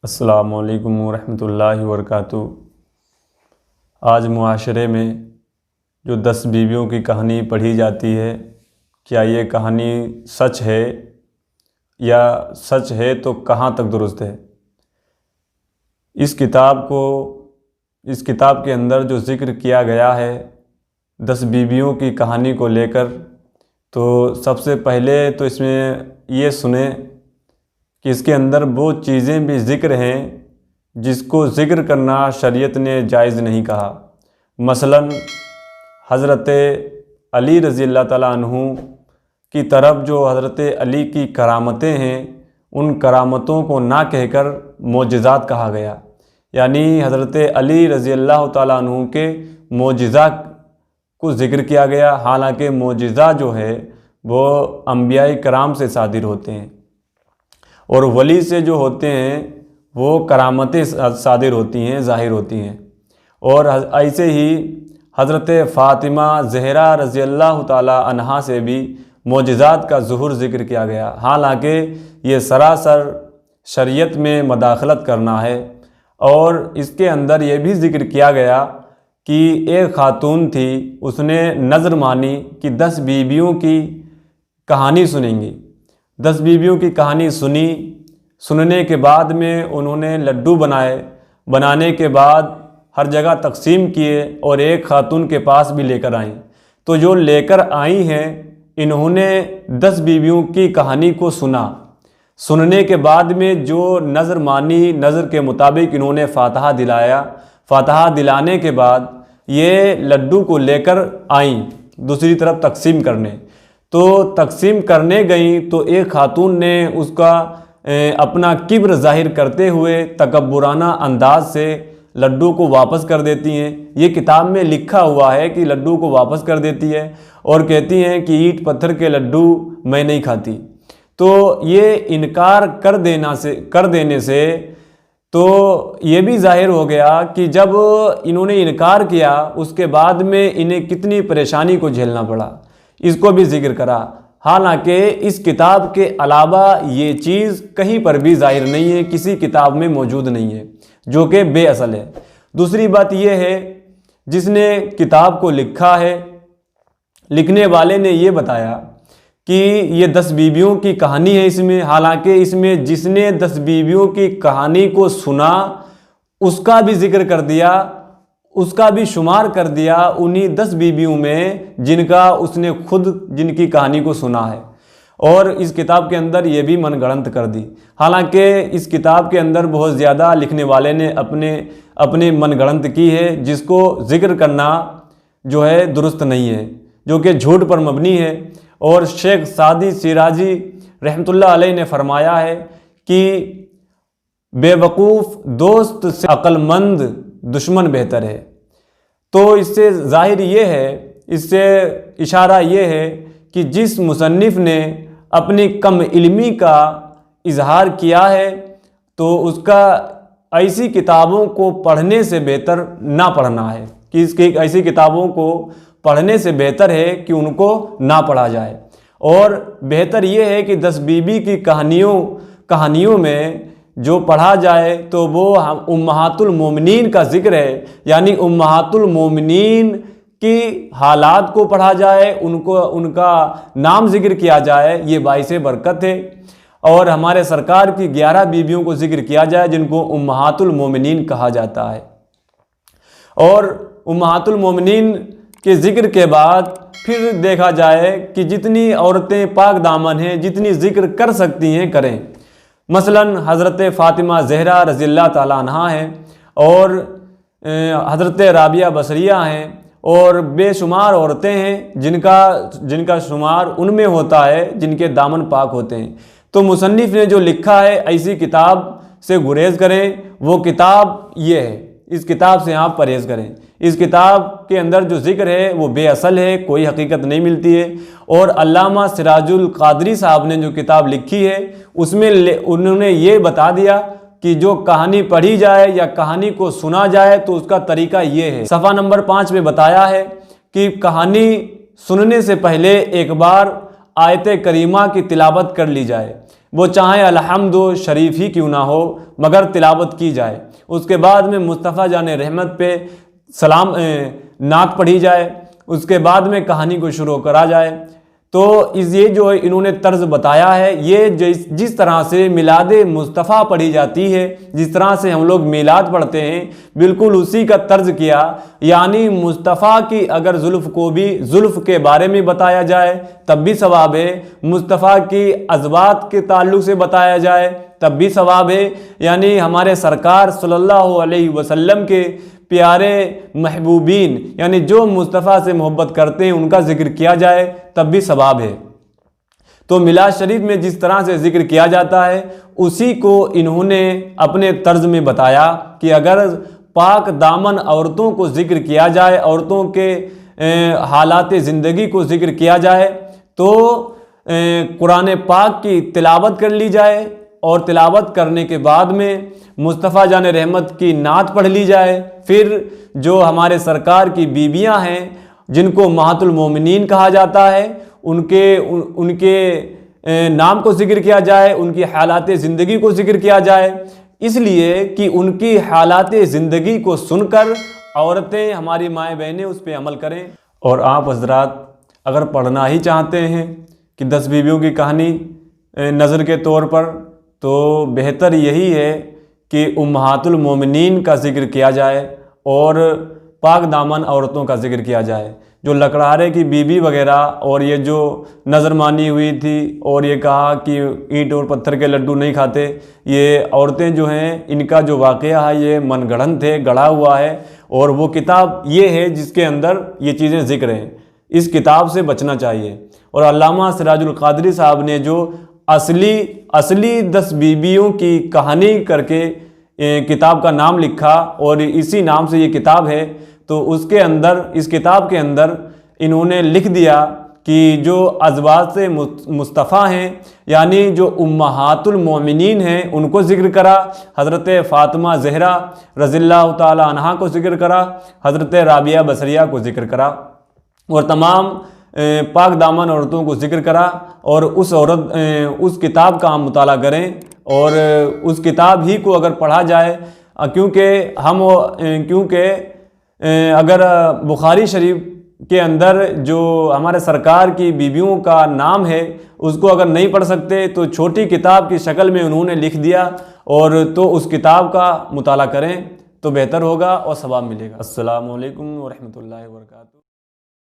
السلام علیکم ورحمۃ اللہ وبرکاتہ۔ آج معاشرے میں جو 10 بیویوں کی کہانی پڑھی جاتی ہے، کیا یہ کہانی سچ ہے یا سچ ہے تو کہاں تک درست ہے؟ اس کتاب کے اندر جو ذکر کیا گیا ہے 10 بیویوں کی کہانی کو لے کر، تو سب سے پہلے تو اس میں یہ سنیں کہ اس کے اندر وہ چیزیں بھی ذکر ہیں جس کو ذکر کرنا شریعت نے جائز نہیں کہا۔ مثلاً حضرت علی رضی اللہ تعالیٰ عنہ کی طرف جو حضرت علی کی کرامتیں ہیں، ان کرامتوں کو نہ کہہ کر معجزات کہا گیا، یعنی حضرت علی رضی اللہ تعالیٰ عنہ کے معجزہ کو ذکر کیا گیا، حالانکہ معجزہ جو ہے وہ انبیاء کرام سے صادر ہوتے ہیں، اور ولی سے جو ہوتے ہیں وہ کرامتیں صادر ہوتی ہیں، ظاہر ہوتی ہیں۔ اور ایسے ہی حضرت فاطمہ زہرا رضی اللہ تعالی عنہا سے بھی معجزات کا ظہور ذکر کیا گیا، حالانکہ یہ سراسر شریعت میں مداخلت کرنا ہے۔ اور اس کے اندر یہ بھی ذکر کیا گیا کہ ایک خاتون تھی، اس نے نظر مانی کہ 10 بیویوں کی کہانی سنیں گی۔ 10 بیویوں کی کہانی سننے کے بعد میں انہوں نے لڈو بنانے کے بعد ہر جگہ تقسیم کیے، اور ایک خاتون کے پاس بھی لے کر آئیں۔ تو جو لے کر آئی ہیں، انہوں نے 10 بیویوں کی کہانی کو سننے کے بعد میں جو نظر مانی، نظر کے مطابق انہوں نے فاتحہ دلایا۔ فاتحہ دلانے کے بعد یہ لڈو کو لے کر آئیں دوسری طرف تقسیم کرنے۔ تو تقسیم کرنے گئیں تو ایک خاتون نے اس کا اپنا کبر ظاہر کرتے ہوئے تکبرانہ انداز سے لڈو کو واپس کر دیتی ہیں۔ یہ کتاب میں لکھا ہوا ہے کہ لڈو کو واپس کر دیتی ہے اور کہتی ہیں کہ اینٹ پتھر کے لڈو میں نہیں کھاتی۔ تو یہ انکار کر دینے سے تو یہ بھی ظاہر ہو گیا کہ جب انہوں نے انکار کیا، اس کے بعد میں انہیں کتنی پریشانی کو جھیلنا پڑا، اس کو بھی ذکر کرا۔ حالانکہ اس کتاب کے علاوہ یہ چیز کہیں پر بھی ظاہر نہیں ہے، کسی کتاب میں موجود نہیں ہے، جو کہ بے اصل ہے۔ دوسری بات یہ ہے، جس نے کتاب کو لکھا ہے، لکھنے والے نے یہ بتایا کہ یہ 10 بیویوں کی کہانی ہے اس میں، حالانکہ اس میں جس نے 10 بیویوں کی کہانی کو سنا اس کا بھی ذکر کر دیا، اس کا بھی شمار کر دیا انہی 10 بیویوں میں جن کی کہانی کو سنا ہے، اور اس کتاب کے اندر یہ بھی من گڑنت کر دی۔ حالانکہ اس کتاب کے اندر بہت زیادہ لکھنے والے نے اپنے من گڑنت کی ہے، جس کو ذکر کرنا جو ہے درست نہیں ہے، جو کہ جھوٹ پر مبنی ہے۔ اور شیخ سعدی شیرازی رحمۃ اللہ علیہ نے فرمایا ہے کہ بے وقوف دوست سے عقل مند دشمن بہتر ہے۔ تو اس سے ظاہر یہ ہے، اس سے اشارہ یہ ہے کہ جس مصنف نے اپنی کم علمی کا اظہار کیا ہے، تو اس کا ایسی کتابوں کو پڑھنے سے بہتر نہ پڑھنا ہے، کہ اس کی ایسی کتابوں کو پڑھنے سے بہتر ہے کہ ان کو نہ پڑھا جائے۔ اور بہتر یہ ہے کہ 10 بیوی کی کہانیوں میں جو پڑھا جائے تو وہ امہات المومنین کا ذکر ہے، یعنی امہات المومنین کی حالات کو پڑھا جائے، ان کا نام ذکر کیا جائے، یہ باعث برکت ہے۔ اور ہمارے سرکار کی 11 بیویوں کو ذکر کیا جائے جن کو امہات المومنین کہا جاتا ہے۔ اور امہات المومنین کے ذکر کے بعد پھر دیکھا جائے کہ جتنی عورتیں پاک دامن ہیں، جتنی ذکر کر سکتی ہیں کریں۔ مثلاً حضرت فاطمہ زہرا رضی اللہ تعالیٰ عنہا ہیں، اور حضرت رابعہ بصریہ ہیں، اور بے شمار عورتیں ہیں جن کا شمار ان میں ہوتا ہے جن کے دامن پاک ہوتے ہیں۔ تو مصنف نے جو لکھا ہے، ایسی کتاب سے گریز کریں، وہ کتاب یہ ہے، اس کتاب سے آپ پرہیز کریں۔ اس کتاب کے اندر جو ذکر ہے وہ بے اصل ہے، کوئی حقیقت نہیں ملتی ہے۔ اور علامہ سراج القادری صاحب نے جو کتاب لکھی ہے، اس میں انہوں نے یہ بتا دیا کہ جو کہانی پڑھی جائے یا کہانی کو سنا جائے تو اس کا طریقہ یہ ہے۔ صفحہ نمبر 5 میں بتایا ہے کہ کہانی سننے سے پہلے ایک بار آیت کریمہ کی تلاوت کر لی جائے۔ وہ چاہے الحمد شریف ہی کیوں نہ ہو مگر تلاوت کی جائے، اس کے بعد میں مصطفیٰ جان رحمت پہ سلام نعت پڑھی جائے، اس کے بعد میں کہانی کو شروع کرا جائے۔ تو یہ جو انہوں نے طرز بتایا ہے، یہ جس طرح سے میلاد مصطفیٰ پڑھی جاتی ہے، جس طرح سے ہم لوگ میلاد پڑھتے ہیں، بالکل اسی کا طرز کیا، یعنی مصطفیٰ کی اگر زلف کو بھی زلف کے بارے میں بتایا جائے تب بھی ثواب ہے، مصطفیٰ کی ازواج کے تعلق سے بتایا جائے تب بھی ثواب ہے، یعنی ہمارے سرکار صلی اللہ علیہ وسلم کے پیارے محبوبین یعنی جو مصطفیٰ سے محبت کرتے ہیں ان کا ذکر کیا جائے تب بھی ثواب ہے۔ تو میلاد شریف میں جس طرح سے ذکر کیا جاتا ہے اسی کو انہوں نے اپنے طرز میں بتایا کہ اگر پاک دامن عورتوں کو ذکر کیا جائے، عورتوں کے حالات زندگی کو ذکر کیا جائے تو قرآن پاک کی تلاوت کر لی جائے، اور تلاوت کرنے کے بعد میں مصطفیٰ جان رحمت کی نعت پڑھ لی جائے، پھر جو ہمارے سرکار کی بیویاں ہیں جن کو امہات المومنین کہا جاتا ہے ان کے نام کو ذکر کیا جائے، ان کی حالات زندگی کو ذکر کیا جائے، اس لیے کہ ان کی حالات زندگی کو سن کر عورتیں ہماری مائیں بہنیں اس پہ عمل کریں۔ اور آپ حضرات اگر پڑھنا ہی چاہتے ہیں کہ 10 بیویوں کی کہانی نظر کے طور پر، تو بہتر یہی ہے کہ امہات المومنین کا ذکر کیا جائے اور پاک دامن عورتوں کا ذکر کیا جائے۔ جو لکڑہارے کی بیوی وغیرہ اور یہ جو نظر مانی ہوئی تھی اور یہ کہا کہ اینٹ اور پتھر کے لڈو نہیں کھاتے، یہ عورتیں جو ہیں ان کا جو واقعہ ہے یہ من گڑھن تھے، گڑھا ہوا ہے، اور وہ کتاب یہ ہے جس کے اندر یہ چیزیں ذکر ہیں، اس کتاب سے بچنا چاہیے۔ اور علامہ سراج القادری صاحب نے جو اصلی 10 بیویوں کی کہانی کر کے کتاب کا نام لکھا اور اسی نام سے یہ کتاب ہے، تو اس کتاب کے اندر انہوں نے لکھ دیا کہ جو ازواج مصطفیٰ ہیں یعنی جو امہات المومنین ہیں ان کو ذکر کرا، حضرت فاطمہ زہرا رضی اللہ تعالی عنہا کو ذکر کرا، حضرت رابعہ بصریہ کو ذکر کرا، اور تمام پاک دامن عورتوں کو ذکر کرا۔ اور اس کتاب کا ہم مطالعہ کریں اور اس کتاب ہی کو اگر پڑھا جائے، کیونکہ اگر بخاری شریف کے اندر جو ہمارے سرکار کی بیویوں کا نام ہے اس کو اگر نہیں پڑھ سکتے تو چھوٹی کتاب کی شکل میں انہوں نے لکھ دیا، اور تو اس کتاب کا مطالعہ کریں تو بہتر ہوگا اور ثواب ملے گا۔ السلام علیکم ورحمۃ اللہ وبرکاتہ۔